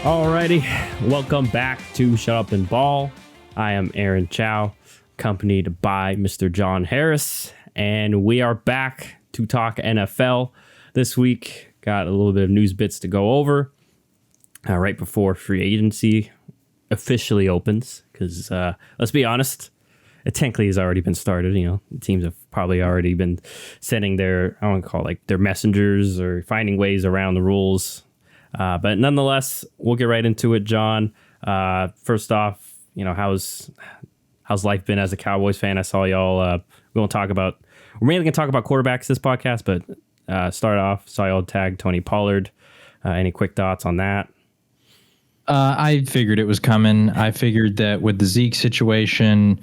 Alrighty, welcome back to Shut Up and Ball. I am Aaron Chow, accompanied by Mr. John Harris, and we are back to talk NFL this week. Got a little bit of news bits to go over right before free agency officially opens, because let's be honest, it technically has already been started. You know, teams have probably already been sending their, I don't want to call it like their messengers or finding ways around the rules. But nonetheless, we'll get right into it, John. First off, you know, how's life been as a Cowboys fan? I saw y'all. We're mainly gonna talk about quarterbacks this podcast, but start off, saw y'all tag Tony Pollard. Any quick thoughts on that? I figured it was coming. I figured that with the Zeke situation,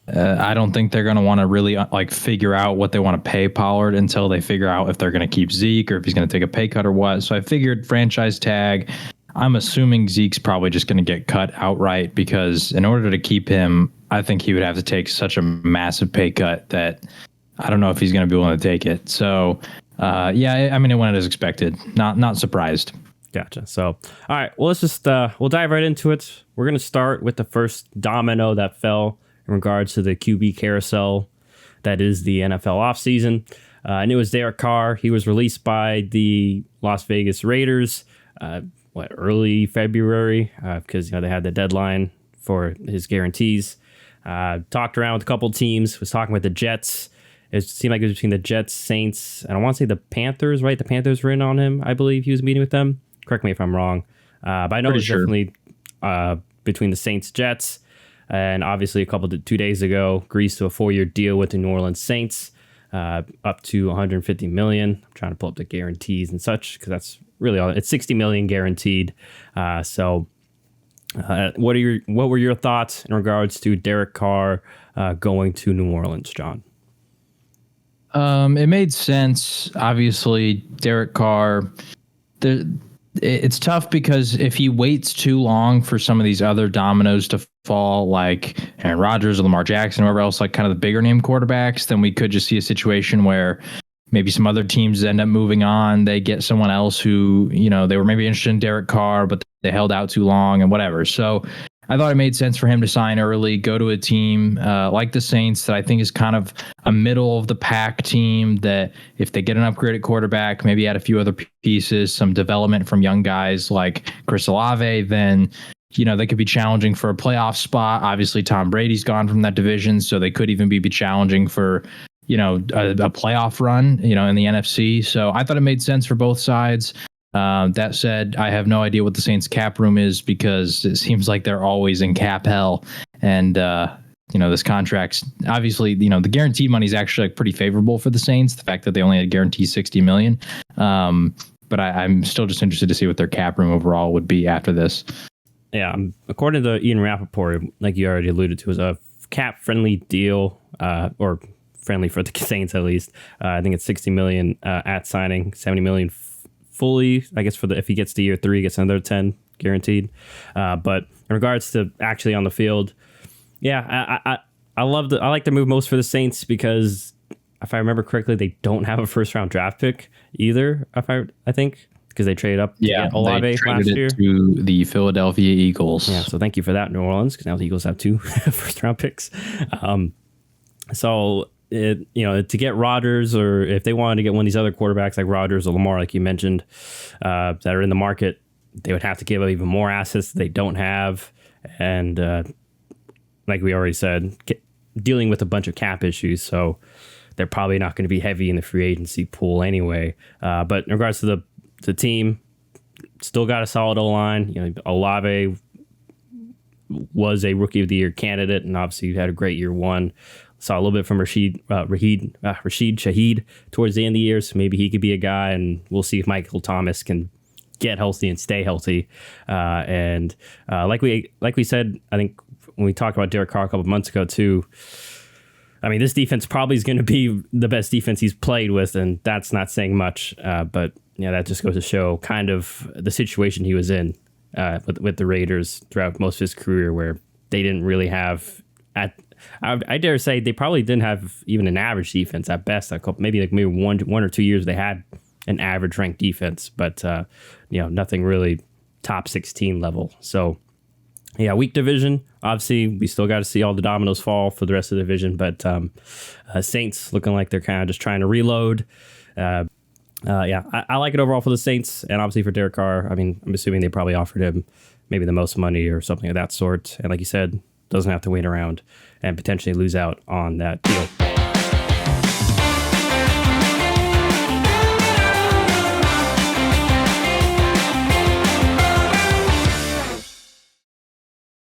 I don't think they're going to want to really figure out what they want to pay Pollard until they figure out if they're going to keep Zeke or if he's going to take a pay cut or what. So I figured franchise tag. I'm assuming Zeke's probably just going to get cut outright, because in order to keep him, I think he would have to take such a massive pay cut that I don't know if he's going to be willing to take it. So yeah, I mean, it went as expected. Not surprised. Gotcha. So, all right, well, let's just we'll dive right into it. We're going to start with the first domino that fell in regards to the QB carousel that is the NFL offseason. And it was Derek Carr. He was released by the Las Vegas Raiders early February, because they had the deadline for his guarantees. Talked around with a couple teams, was talking with the Jets. It seemed like it was between the Jets, Saints, and I want to say the Panthers, right? The Panthers were in on him. I believe he was meeting with them. Correct me if I'm wrong. But I know it's definitely between the Saints, Jets. And obviously, 2 days ago, agrees to a 4-year deal with the New Orleans Saints, up to $150 million. I'm trying to pull up the guarantees and such, because that's really all. It's $60 million guaranteed. So, what were your thoughts in regards to Derek Carr going to New Orleans, John? It made sense. Obviously, Derek Carr. It's tough because if he waits too long for some of these other dominoes to fall, like Aaron Rodgers or Lamar Jackson, or whoever else, like kind of the bigger name quarterbacks, then we could just see a situation where maybe some other teams end up moving on. They get someone else who, they were maybe interested in Derek Carr, but they held out too long and whatever. So I thought it made sense for him to sign early, go to a team like the Saints that I think is kind of a middle of the pack team that if they get an upgraded quarterback, maybe add a few other pieces, some development from young guys like Chris Olave, then, they could be challenging for a playoff spot. Obviously, Tom Brady's gone from that division, so they could even be challenging for, a playoff run, in the NFC. So I thought it made sense for both sides. That said, I have no idea what the Saints cap room is, because it seems like they're always in cap hell. And, this contract's obviously, the guaranteed money is actually pretty favorable for the Saints. The fact that they only had guaranteed $60 million. But I'm still just interested to see what their cap room overall would be after this. Yeah. According to Ian Rappaport, like you already alluded to, is a cap friendly deal, or friendly for the Saints, at least. I think it's $60 million at signing, $70 million fully, I guess, if he gets to year 3, he gets another 10 guaranteed. But in regards to actually on the field, yeah, I like the move most for the Saints, because if I remember correctly, they don't have a first round draft pick either. I think because they traded up to get Olave last year to the Philadelphia Eagles. Yeah, so thank you for that, New Orleans, because now the Eagles have 2 first round picks. So to get Rodgers, or if they wanted to get one of these other quarterbacks like Rodgers or Lamar, like you mentioned, that are in the market, they would have to give up even more assets that they don't have. And like we already said, dealing with a bunch of cap issues. So they're probably not going to be heavy in the free agency pool anyway. But in regards to the team, still got a solid O-line. Olave was a Rookie of the Year candidate, and obviously had a great year 1. Saw a little bit from Rashid Shaheed towards the end of the year, so maybe he could be a guy, and we'll see if Michael Thomas can get healthy and stay healthy. And like we said, I think when we talked about Derek Carr a couple of months ago too, I mean, this defense probably is going to be the best defense he's played with, and that's not saying much. But that just goes to show kind of the situation he was in with the Raiders throughout most of his career, where they didn't really have I dare say they probably didn't have even an average defense at best. Maybe one or 2 years they had an average ranked defense, but nothing really top 16 level. So yeah, weak division. Obviously, we still got to see all the dominoes fall for the rest of the division, but Saints looking like they're kind of just trying to reload. Yeah, I like it overall for the Saints, and obviously for Derek Carr. I mean, I'm assuming they probably offered him maybe the most money or something of that sort. And like you said, doesn't have to wait around and potentially lose out on that deal.